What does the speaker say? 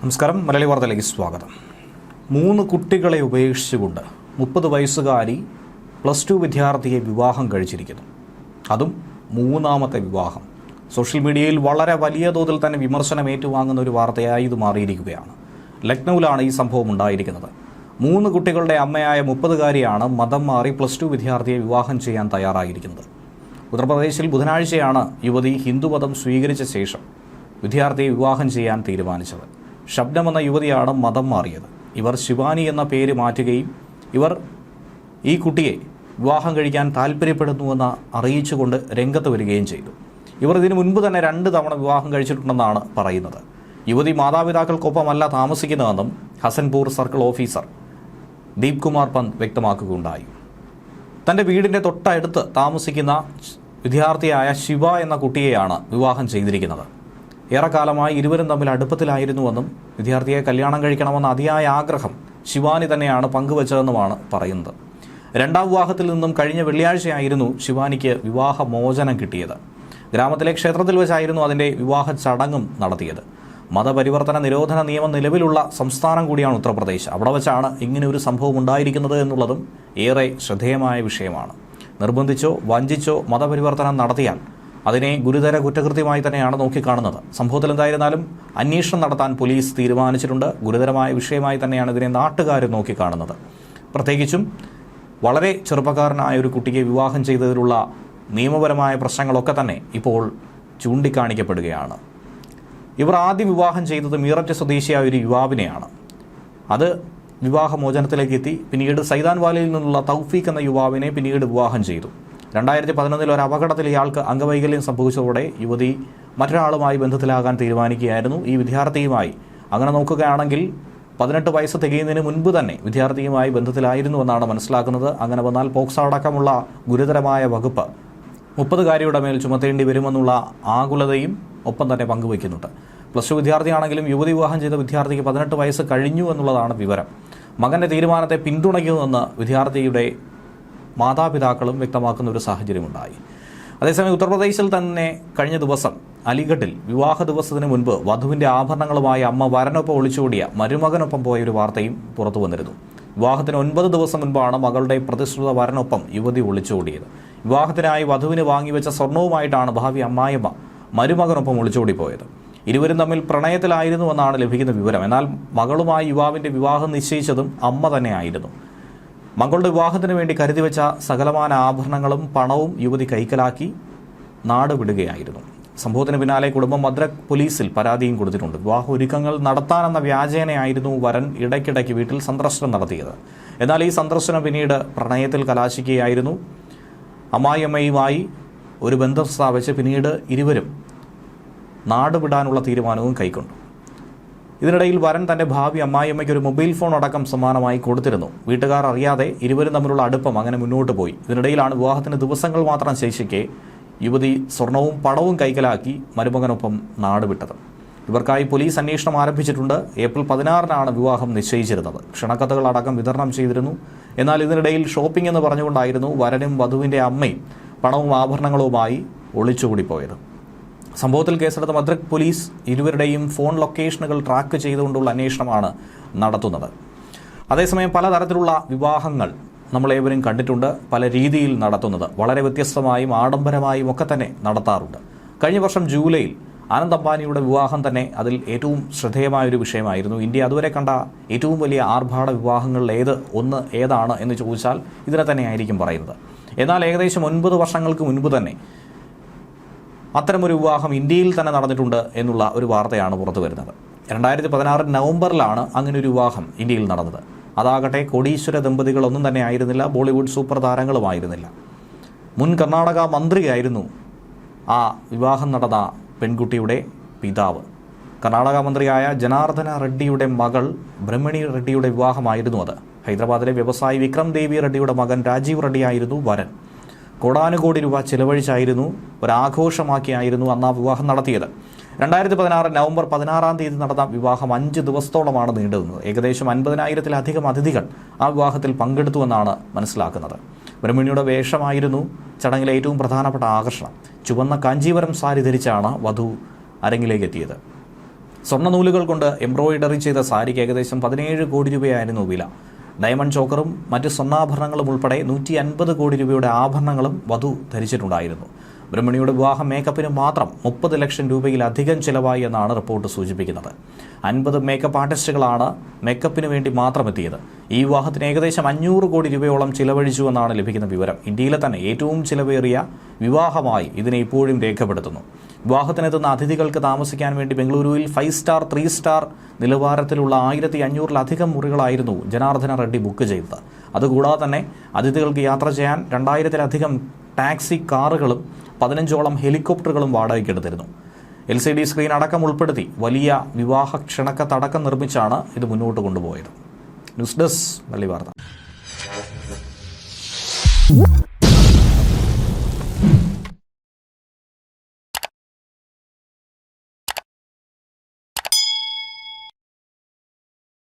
നമസ്കാരം. മലയാളി വാർത്തയിലേക്ക് സ്വാഗതം. 3 കുട്ടികളെ ഉപേക്ഷിച്ചുകൊണ്ട് 30 വയസ്സുകാരി +2 വിദ്യാർത്ഥിയെ വിവാഹം കഴിച്ചിരിക്കുന്നു. അതും 3ാമത്തെ വിവാഹം. സോഷ്യൽ മീഡിയയിൽ വളരെ വലിയ തോതിൽ തന്നെ വിമർശനം ഏറ്റുവാങ്ങുന്ന ഒരു വാർത്തയായി ഇത് മാറിയിരിക്കുകയാണ്. ലക്നൌവിലാണ് ഈ സംഭവം ഉണ്ടായിരിക്കുന്നത്. 3 കുട്ടികളുടെ അമ്മയായ 30കാരിയാണ് മതം മാറി +2 വിദ്യാർത്ഥിയെ വിവാഹം ചെയ്യാൻ തയ്യാറായിരിക്കുന്നത്. ഉത്തർപ്രദേശിൽ ബുധനാഴ്ചയാണ് യുവതി ഹിന്ദുമതം സ്വീകരിച്ച ശേഷം വിദ്യാർത്ഥിയെ വിവാഹം ചെയ്യാൻ തീരുമാനിച്ചത്. ഷബ്നം എന്ന യുവതിയാണ് മതം മാറിയത്. ഇവർ ശിവാനി എന്ന പേര് മാറ്റുകയും ഇവർ ഈ കുട്ടിയെ വിവാഹം കഴിക്കാൻ താല്പര്യപ്പെടുന്നുവെന്ന് അറിയിച്ചുകൊണ്ട് രംഗത്ത് വരികയും ചെയ്തു. ഇവർ ഇതിനു മുൻപ് തന്നെ 2 തവണ വിവാഹം കഴിച്ചിട്ടുണ്ടെന്നാണ് പറയുന്നത്. യുവതി മാതാപിതാക്കൾക്കൊപ്പമല്ല താമസിക്കുന്നതെന്നും ഹസൻപൂർ സർക്കിൾ ഓഫീസർ ദീപ് കുമാർ പന്ത് വ്യക്തമാക്കുകയുണ്ടായി. തൻ്റെ വീടിൻ്റെ തൊട്ടടുത്ത് താമസിക്കുന്ന വിദ്യാർത്ഥിയായ ശിവ എന്ന കുട്ടിയെയാണ് വിവാഹം ചെയ്തിരിക്കുന്നത്. ഏറെക്കാലമായി ഇരുവരും തമ്മിൽ അടുപ്പത്തിലായിരുന്നുവെന്നും വിദ്യാർത്ഥിയെ കല്യാണം കഴിക്കണമെന്ന അതിയായ ആഗ്രഹം ശിവാനി തന്നെയാണ് പങ്കുവച്ചതെന്നുമാണ് പറയുന്നത്. 2ാം വിവാഹത്തിൽ നിന്നും കഴിഞ്ഞ വെള്ളിയാഴ്ചയായിരുന്നു ശിവാനിക്ക് വിവാഹമോചനം കിട്ടിയത്. ഗ്രാമത്തിലെ ക്ഷേത്രത്തിൽ വെച്ചായിരുന്നു അതിൻ്റെ വിവാഹ ചടങ്ങും നടത്തിയത്. മതപരിവർത്തന നിരോധന നിയമം നിലവിലുള്ള സംസ്ഥാനം കൂടിയാണ് ഉത്തർപ്രദേശ്. അവിടെ വെച്ചാണ് ഇങ്ങനെ ഒരു സംഭവം ഉണ്ടായിരിക്കുന്നത് എന്നുള്ളതും ഏറെ ശ്രദ്ധേയമായ വിഷയമാണ്. നിർബന്ധിച്ചോ വഞ്ചിച്ചോ മതപരിവർത്തനം നടത്തിയാൽ അതിനെ ഗുരുതര കുറ്റകൃത്യമായി തന്നെയാണ് നോക്കിക്കാണുന്നത്. സംഭവത്തിൽ എന്തായിരുന്നാലും അന്വേഷണം നടത്താൻ പോലീസ് തീരുമാനിച്ചിട്ടുണ്ട്. ഗുരുതരമായ വിഷയമായി തന്നെയാണ് ഇതിനെ നാട്ടുകാർ നോക്കിക്കാണുന്നത്. പ്രത്യേകിച്ചും വളരെ ചെറുപ്പക്കാരനായ ഒരു കുട്ടിയെ വിവാഹം ചെയ്തതിലുള്ള നിയമപരമായ പ്രശ്നങ്ങളൊക്കെ തന്നെ ഇപ്പോൾ ചൂണ്ടിക്കാണിക്കപ്പെടുകയാണ്. ഇവർ ആദ്യം വിവാഹം ചെയ്തത് മീററ്റ് സ്വദേശിയായ ഒരു യുവാവിനെയാണ്. അത് വിവാഹമോചനത്തിലേക്ക് എത്തി. പിന്നീട് സൈതാൻ വാലിയിൽ നിന്നുള്ള തൗഫീഖ് എന്ന യുവാവിനെ പിന്നീട് വിവാഹം ചെയ്തു. 2011 ഒരു അപകടത്തിൽ ഇയാൾക്ക് അംഗവൈകല്യം സംഭവിച്ചതോടെ യുവതി മറ്റൊരാളുമായി ബന്ധത്തിലാകാൻ തീരുമാനിക്കുകയായിരുന്നു. ഈ വിദ്യാർത്ഥിയുമായി അങ്ങനെ നോക്കുകയാണെങ്കിൽ 18 വയസ്സ് തികയുന്നതിന് മുൻപ് തന്നെ വിദ്യാർത്ഥിയുമായി ബന്ധത്തിലായിരുന്നുവെന്നാണ് മനസ്സിലാക്കുന്നത്. അങ്ങനെ വന്നാൽ പോക്സോ അടക്കമുള്ള ഗുരുതരമായ വകുപ്പ് 30കാരിയുടെ മേൽ ചുമത്തേണ്ടി വരുമെന്നുള്ള ആകുലതയും ഒപ്പം തന്നെ പങ്കുവയ്ക്കുന്നുണ്ട്. +2 വിദ്യാർത്ഥിയാണെങ്കിലും യുവതി വിവാഹം ചെയ്ത വിദ്യാർത്ഥിക്ക് 18 വയസ്സ് കഴിഞ്ഞു എന്നുള്ളതാണ് വിവരം. മകൻ്റെ തീരുമാനത്തെ പിന്തുണയ്ക്കുന്നുവെന്ന് വിദ്യാർത്ഥിയുടെ മാതാപിതാക്കളും വ്യക്തമാക്കുന്ന ഒരു സാഹചര്യമുണ്ടായി. അതേസമയം ഉത്തർപ്രദേശിൽ തന്നെ കഴിഞ്ഞ ദിവസം അലിഗഡിൽ വിവാഹ ദിവസത്തിന് മുൻപ് വധുവിൻ്റെ ആഭരണങ്ങളുമായി അമ്മ വരനൊപ്പം ഒളിച്ചോടിയ മരുമകനൊപ്പം പോയ ഒരു വാർത്തയും പുറത്തു വന്നിരുന്നു. വിവാഹത്തിന് 9 ദിവസം മുൻപാണ് മകളുടെ പ്രതിശ്രുത വരനൊപ്പം യുവതി ഒളിച്ചോടിയത്. വിവാഹത്തിനായി വധുവിന് വാങ്ങിവെച്ച സ്വർണവുമായിട്ടാണ് ഭാവി അമ്മായിയമ്മ മരുമകനൊപ്പം ഒളിച്ചോടിപ്പോയത്. ഇരുവരും തമ്മിൽ പ്രണയത്തിലായിരുന്നുവെന്നാണ് ലഭിക്കുന്ന വിവരം. എന്നാൽ മകളുമായി യുവാവിൻ്റെ വിവാഹം നിശ്ചയിച്ചതും അമ്മ തന്നെയായിരുന്നു. മകളുടെ വിവാഹത്തിന് വേണ്ടി കരുതി വെച്ച സകലമാന ആഭരണങ്ങളും പണവും യുവതി കൈക്കലാക്കി നാട് വിടുകയായിരുന്നു. സംഭവത്തിന് പിന്നാലെ കുടുംബം മദ്രക് പോലീസിൽ പരാതിയും കൊടുത്തിട്ടുണ്ട്. വിവാഹ ഒരുക്കങ്ങൾ നടത്താനെന്ന വ്യാജേനയായിരുന്നു വരൻ ഇടയ്ക്കിടയ്ക്ക് വീട്ടിൽ സന്ദർശനം നടത്തിയത്. എന്നാൽ ഈ സന്ദർശനം പിന്നീട് പ്രണയത്തിൽ കലാശിക്കുകയായിരുന്നു. അമ്മായിയമ്മയുമായി ഒരു ബന്ധം സ്ഥാപിച്ച് പിന്നീട് ഇരുവരും നാട് വിടാനുള്ള തീരുമാനവും കൈക്കൊണ്ടു. ഇതിനിടയിൽ വരൻ തൻ്റെ ഭാവി അമ്മായിയമ്മയ്ക്ക് ഒരു മൊബൈൽ ഫോൺ അടക്കം സമ്മാനമായി കൊടുത്തിരുന്നു. വീട്ടുകാർ അറിയാതെ ഇരുവരും തമ്മിലുള്ള അടുപ്പം അങ്ങനെ മുന്നോട്ട് പോയി. ഇതിനിടയിലാണ് വിവാഹത്തിന് ദിവസങ്ങൾ മാത്രം ശേഷിക്കെ യുവതി സ്വർണവും പണവും കൈക്കലാക്കി മരുമകനൊപ്പം നാട് വിട്ടത്. ഇവർക്കായി പോലീസ് അന്വേഷണം ആരംഭിച്ചിട്ടുണ്ട്. ഏപ്രിൽ 16 വിവാഹം നിശ്ചയിച്ചിരുന്നത്. ക്ഷണക്കത്തുകൾ അടക്കം വിതരണം ചെയ്തിരുന്നു. എന്നാൽ ഇതിനിടയിൽ ഷോപ്പിംഗ് എന്ന് പറഞ്ഞുകൊണ്ടായിരുന്നു വരനും വധുവിൻ്റെ അമ്മയും പണവും ആഭരണങ്ങളുമായി ഒളിച്ചുകൂടിപ്പോയത്. സംഭവത്തിൽ കേസെടുത്ത മദ്രക് പോലീസ് ഇരുവരുടെയും ഫോൺ ലൊക്കേഷനുകൾ ട്രാക്ക് ചെയ്തുകൊണ്ടുള്ള അന്വേഷണമാണ് നടത്തുന്നത്. അതേസമയം പലതരത്തിലുള്ള വിവാഹങ്ങൾ നമ്മളേവരും കണ്ടിട്ടുണ്ട്. പല രീതിയിൽ നടത്തുന്നത് വളരെ വ്യത്യസ്തമായും ആഡംബരമായും ഒക്കെ തന്നെ നടത്താറുണ്ട്. കഴിഞ്ഞ വർഷം ജൂലൈയിൽ ആനന്ദ് അംബാനിയുടെ വിവാഹം തന്നെ അതിൽ ഏറ്റവും ശ്രദ്ധേയമായൊരു വിഷയമായിരുന്നു. ഇന്ത്യ അതുവരെ കണ്ട ഏറ്റവും വലിയ ആർഭാട വിവാഹങ്ങളിൽ ഏതാണ് എന്ന് ചോദിച്ചാൽ ഇതിനെ തന്നെയായിരിക്കും പറയുന്നത്. എന്നാൽ ഏകദേശം 9 വർഷങ്ങൾക്ക് മുൻപ് തന്നെ അത്തരമൊരു വിവാഹം ഇന്ത്യയിൽ തന്നെ നടന്നിട്ടുണ്ട് എന്നുള്ള ഒരു വാർത്തയാണ് പുറത്തു വരുന്നത്. 2016 നവംബറിലാണ് അങ്ങനെ ഒരു വിവാഹം ഇന്ത്യയിൽ നടന്നത്. അതാകട്ടെ കോടീശ്വര ദമ്പതികളൊന്നും തന്നെ ആയിരുന്നില്ല. ബോളിവുഡ് സൂപ്പർ താരങ്ങളുമായിരുന്നില്ല. മുൻ കർണാടക മന്ത്രിയായിരുന്നു ആ വിവാഹം നടന്ന പെൺകുട്ടിയുടെ പിതാവ്. കർണാടക മന്ത്രിയായ ജനാർദ്ദന റെഡ്ഡിയുടെ മകൾ ബ്രഹ്മണി റെഡ്ഡിയുടെ വിവാഹമായിരുന്നു അത്. ഹൈദരാബാദിലെ വ്യവസായി വിക്രം ദേവി റെഡ്ഡിയുടെ മകൻ രാജീവ് റെഡ്ഡിയായിരുന്നു വരൻ. കോടാനുകോടി രൂപ ചിലവഴിച്ചായിരുന്നു ഒരാഘോഷമാക്കിയായിരുന്നു അന്ന് ആ വിവാഹം നടത്തിയത്. 2016 നവംബർ 16 നടന്ന വിവാഹം 5 ദിവസത്തോളമാണ് നീണ്ടുനിന്നത്. ഏകദേശം 50,000-ത്തിലധികം അതിഥികൾ ആ വിവാഹത്തിൽ പങ്കെടുത്തുവെന്നാണ് മനസ്സിലാക്കുന്നത്. ബ്രഹ്മണിയുടെ വേഷമായിരുന്നു ചടങ്ങിലെ ഏറ്റവും പ്രധാനപ്പെട്ട ആകർഷണം. ചുവന്ന കാഞ്ചീവരം സാരി ധരിച്ചാണ് വധു അരങ്ങിലേക്ക് എത്തിയത്. സ്വർണ്ണനൂലുകൾ കൊണ്ട് എംബ്രോയിഡറി ചെയ്ത സാരിക്ക് ഏകദേശം 17 കോടി രൂപയായിരുന്നു വില. ഡയമണ്ട് ചോക്കറും മറ്റ് സ്വർണ്ണാഭരണങ്ങളും ഉൾപ്പെടെ 150 കോടി രൂപയുടെ ആഭരണങ്ങളും വധു ധരിച്ചിട്ടുണ്ടായിരുന്നു. ബ്രഹ്മണിയുടെ വിവാഹ മേക്കപ്പിന് മാത്രം 30 ലക്ഷം രൂപയിലധികം ചിലവായി എന്നാണ് റിപ്പോർട്ട് സൂചിപ്പിക്കുന്നത്. 50 മേക്കപ്പ് ആർട്ടിസ്റ്റുകളാണ് മേക്കപ്പിന് വേണ്ടി മാത്രം എത്തിയത്. ഈ വിവാഹത്തിന് ഏകദേശം 500 കോടി രൂപയോളം ചിലവഴിച്ചുവെന്നാണ് ലഭിക്കുന്ന വിവരം. ഇന്ത്യയിലെ തന്നെ ഏറ്റവും ചിലവേറിയ വിവാഹമായി ഇതിനെ ഇപ്പോഴും രേഖപ്പെടുത്തുന്നു. വിവാഹത്തിനെത്തുന്ന അതിഥികൾക്ക് താമസിക്കാൻ വേണ്ടി ബംഗളൂരുവിൽ 5 സ്റ്റാർ 3 സ്റ്റാർ നിലവാരത്തിലുള്ള 1500-ലധികം മുറികളായിരുന്നു ജനാർദ്ദന റെഡ്ഡി ബുക്ക് ചെയ്തത്. അതുകൂടാതെ തന്നെ അതിഥികൾക്ക് യാത്ര ചെയ്യാൻ 2000-ലധികം ടാക്സി കാറുകളും 15ഓളം ഹെലികോപ്റ്ററുകളും വാടകയ്ക്കെടുത്തിരുന്നു. LCD സ്ക്രീൻ അടക്കം ഉൾപ്പെടുത്തി വലിയ വിവാഹ ക്ഷണക്കത്തടക്കം നിർമ്മിച്ചാണ് ഇത് മുന്നോട്ട് കൊണ്ടുപോയത്. ന്യൂസ് ഡെസ്ക് മലയാളി വാർത്ത.